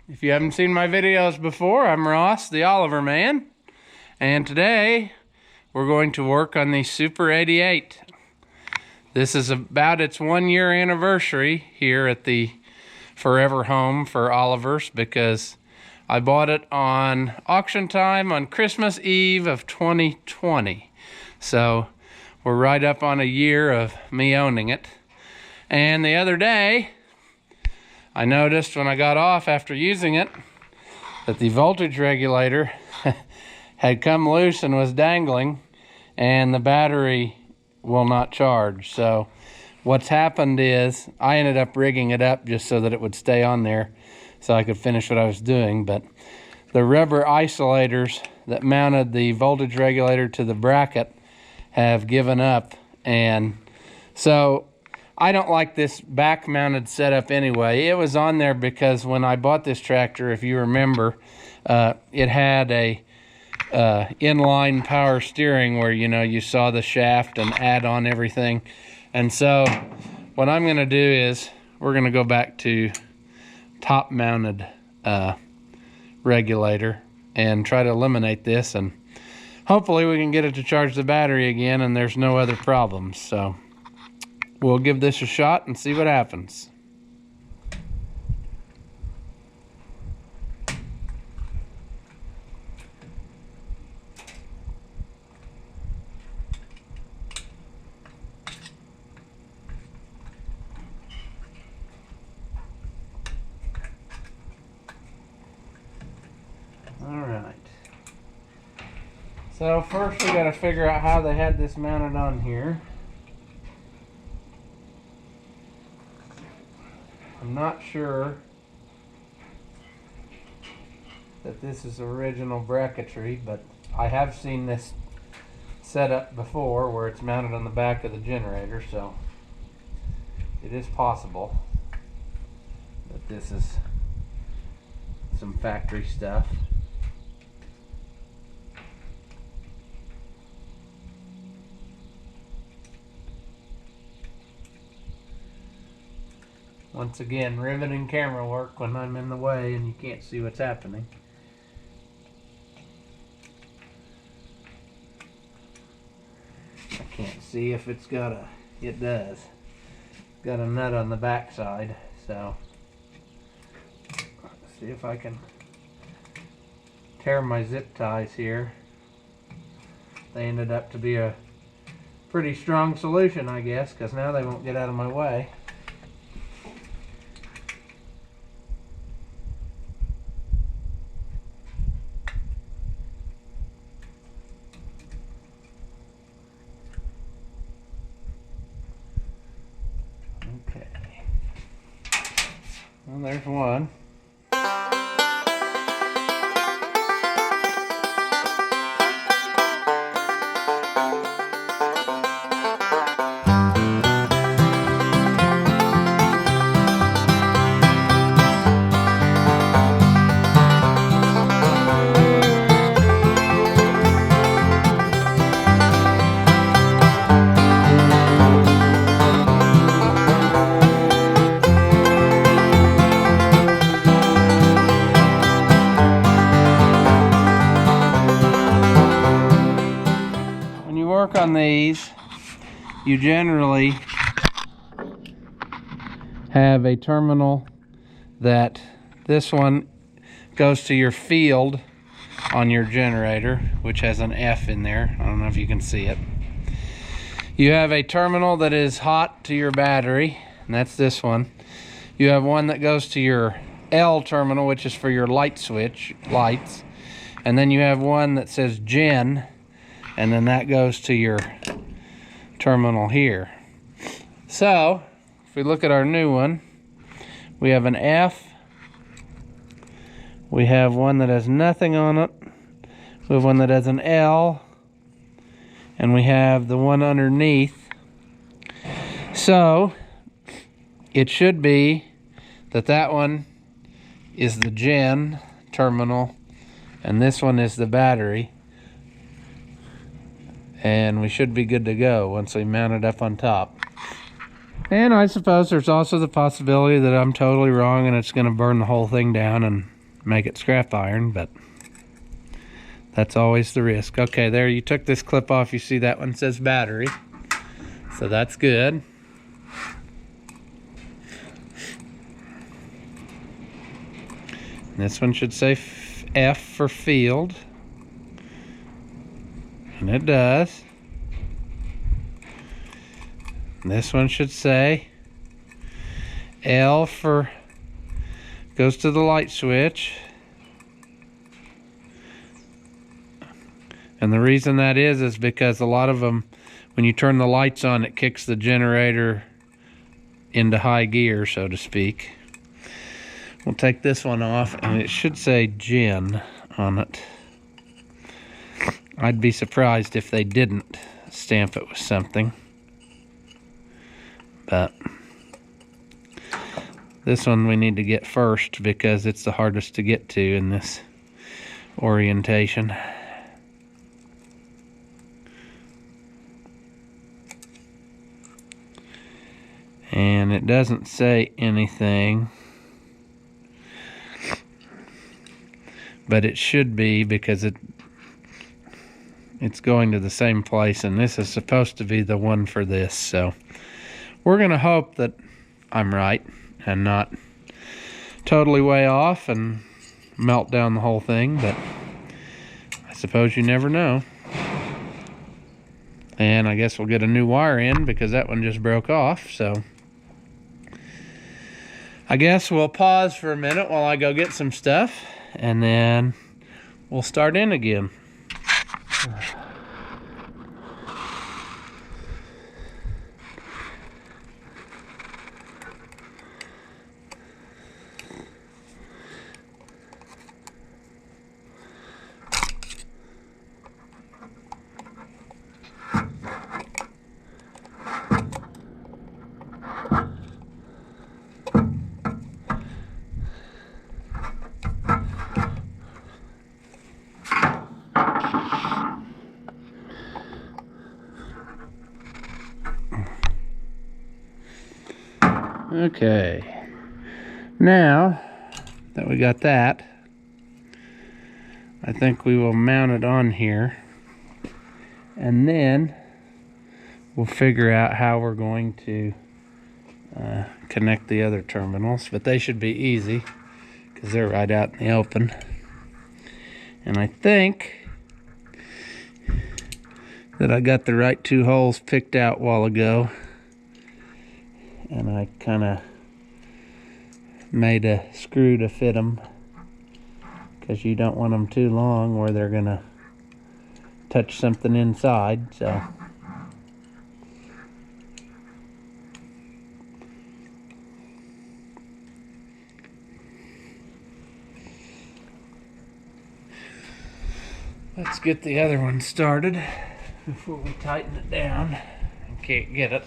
If you haven't seen my videos before, I'm Ross, the Oliver Man. And today, we're going to work on the Super 88. This is about its 1-year anniversary here at the Forever Home for Olivers, because I bought it on auction time on Christmas Eve of 2020. So, we're right up on a year of me owning it. And the other day, I noticed when I got off after using it that the voltage regulator had come loose and was dangling, and the battery will not charge. So what's happened is I ended up rigging it up just so that it would stay on there so I could finish what I was doing. But the rubber isolators that mounted the voltage regulator to the bracket have given up, and so I don't like this back-mounted setup anyway. It was on there because when I bought this tractor, if you remember, it had a inline power steering where, you know, you saw the shaft and add on everything. And so what I'm going to do is we're going to go back to top-mounted regulator and try to eliminate this, and hopefully we can get it to charge the battery again and there's no other problems. So we'll give this a shot and see what happens. All right. So first we got to figure out how they had this mounted on here. I'm not sure that this is original bracketry, but I have seen this setup before where it's mounted on the back of the generator, so it is possible that this is some factory stuff. Once again, riveting camera work when I'm in the way and you can't see what's happening. I can't see if it's got a, it does. It's got a nut on the back side, so let's see if I can tear my zip ties here. They ended up to be a pretty strong solution, I guess, because now they won't get out of my way. Well, there's one. On these, you generally have a terminal that this one goes to your field on your generator, which has an F in there. I don't know if you can see it. You have a terminal that is hot to your battery, and that's this one. You have one that goes to your L terminal, which is for your light switch, lights. And then you have one that says Gen, and then that goes to your terminal here. So, if we look at our new one, we have an F, we have one that has nothing on it, we have one that has an L, and we have the one underneath. So, it should be that that one is the Gen terminal, and this one is the battery. And we should be good to go once we mount it up on top. And I suppose there's also the possibility that I'm totally wrong and it's going to burn the whole thing down, and make it scrap iron, but that's always the risk. Okay, there, you took this clip off. You see that one says battery, so that's good. This one should say F for field, and it does. This one should say L for goes to the light switch. And the reason that is because a lot of them, when you turn the lights on, it kicks the generator into high gear, so to speak. We'll take this one off, and it should say Gen on it. I'd be surprised if they didn't stamp it with something. But this one we need to get first because it's the hardest to get to in this orientation. And it doesn't say anything, but it should be because it's going to the same place, and this is supposed to be the one for this. So we're gonna hope that I'm right and not totally way off and melt down the whole thing, but I suppose you never know. And I guess we'll get a new wire in because that one just broke off. So I guess we'll pause for a minute while I go get some stuff, and then we'll start in again. Okay, now that we got that, I think we will mount it on here, and then we'll figure out how we're going to connect the other terminals, but they should be easy because they're right out in the open. And I think that I got the right two holes picked out a while ago, and I kind of made a screw to fit them because you don't want them too long where they're gonna touch something inside. So let's get the other one started before we tighten it down and can't get it.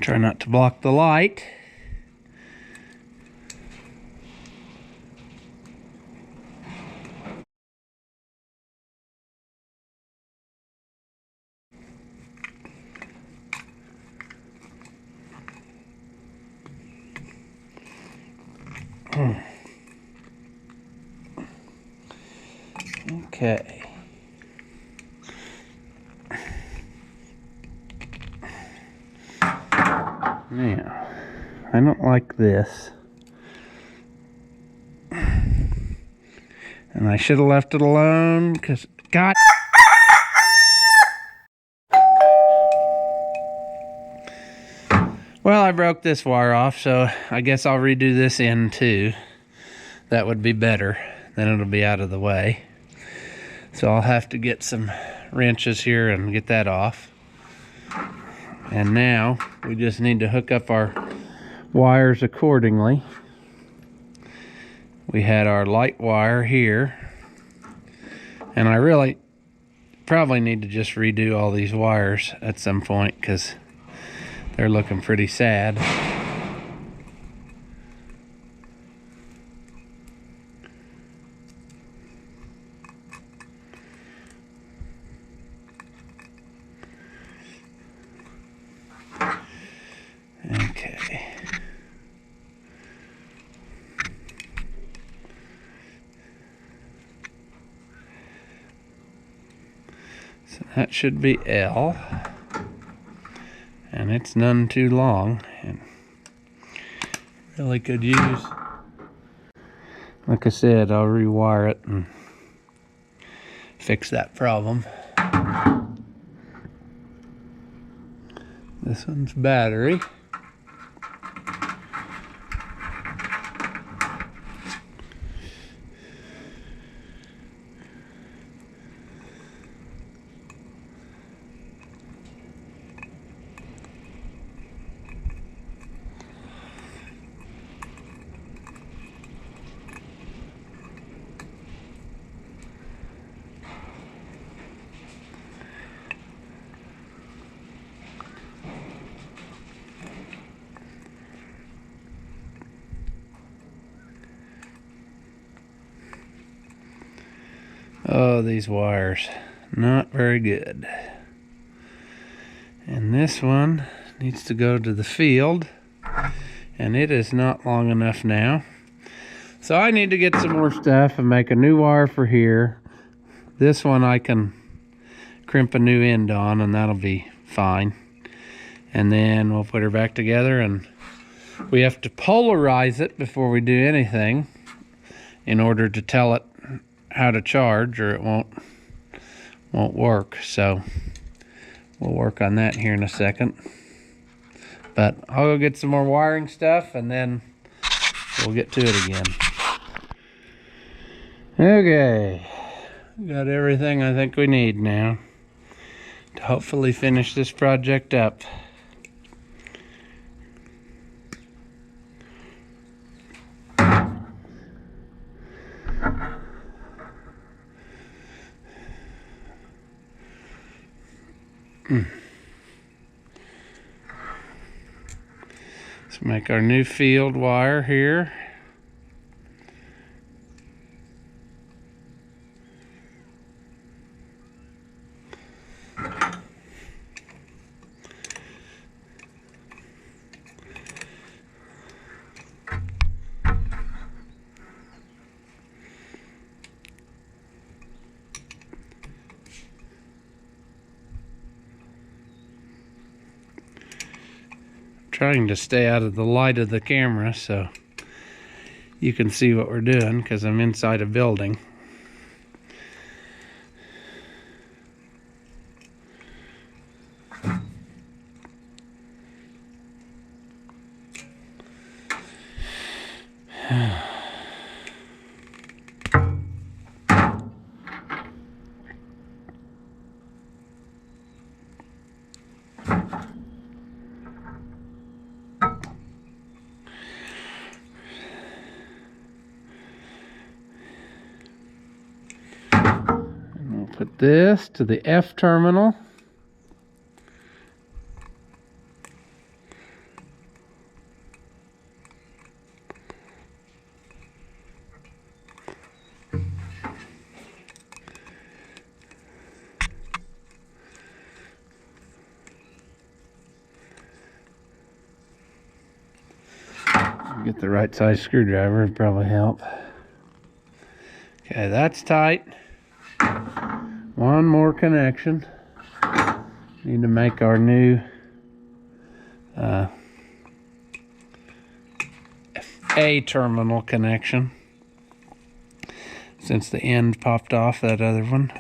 Try not to block the light. Okay. Now, I don't like this. And I should have left it alone because, God. Well, I broke this wire off, so I guess I'll redo this end too. That would be better. Then it'll be out of the way. So I'll have to get some wrenches here and get that off. And now we just need to hook up our wires accordingly. We had our light wire here, and I really probably need to just redo all these wires at some point because they're looking pretty sad. That should be L. And it's none too long. And really could use, like I said, I'll rewire it and fix that problem. This one's battery. Oh, these wires, not very good. And this one needs to go to the field, and it is not long enough now. So I need to get some more stuff and make a new wire for here. This one I can crimp a new end on, and that'll be fine. And then we'll put her back together, and we have to polarize it before we do anything in order to tell it how to charge, or it won't work. So we'll work on that here in a second. But I'll go get some more wiring stuff, and then we'll get to it again. Okay, got everything I think we need now to hopefully finish this project up. Let's make our new field wire here. Trying to stay out of the light of the camera so you can see what we're doing, because I'm inside a building. Put this to the F terminal. Get the right size screwdriver would probably help. Okay, that's tight. One more connection. Need to make our new A terminal connection, since the end popped off that other one.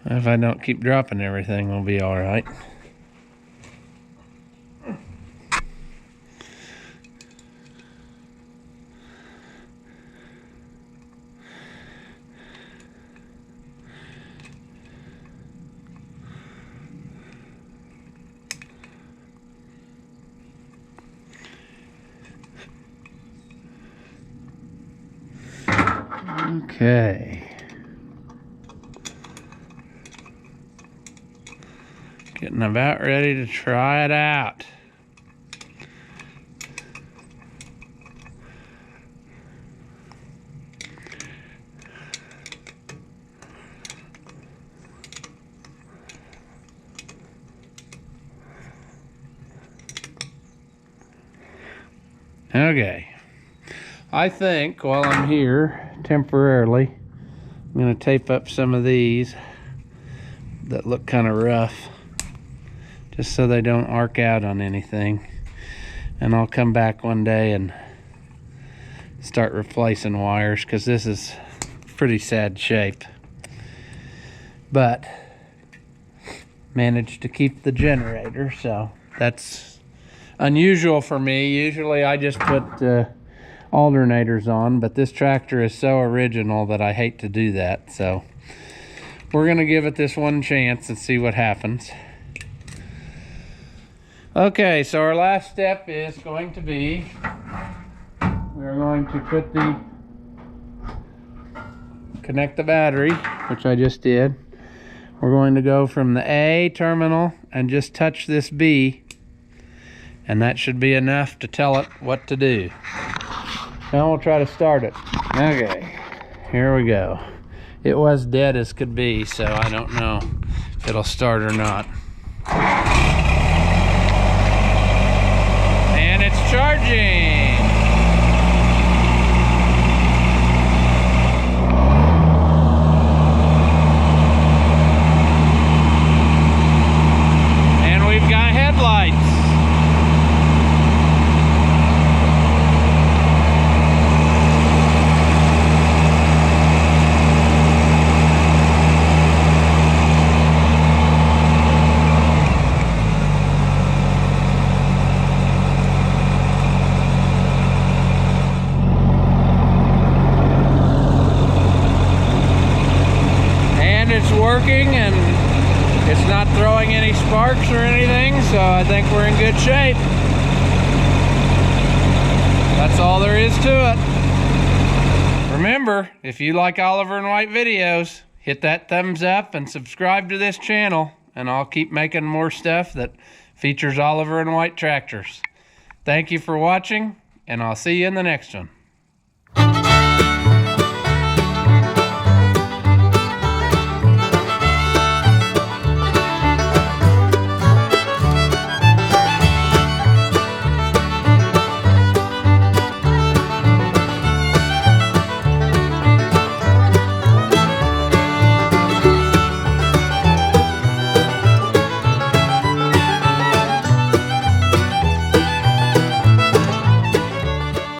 If I don't keep dropping everything, we'll be all right. Okay. Getting about ready to try it out. Okay. I think while I'm here temporarily, I'm going to tape up some of these that look kind of rough, just so they don't arc out on anything. And I'll come back one day and start replacing wires, because this is pretty sad shape. But managed to keep the generator, so that's unusual for me. Usually I just put alternators on, but this tractor is so original that I hate to do that. So we're gonna give it this one chance and see what happens. Okay, so our last step is going to be, we're going to connect the battery, which I just did. We're going to go from the A terminal and just touch this B, and that should be enough to tell it what to do. Now we'll try to start it. Okay, here we go. It was dead as could be, so I don't know if it'll start or not. And it's charging. And we've got headlights. It's working, and it's not throwing any sparks or anything, so I think we're in good shape. That's all there is to it. Remember, if you like Oliver and White videos, hit that thumbs up and subscribe to this channel, and I'll keep making more stuff that features Oliver and White tractors. Thank you for watching, and I'll see you in the next one.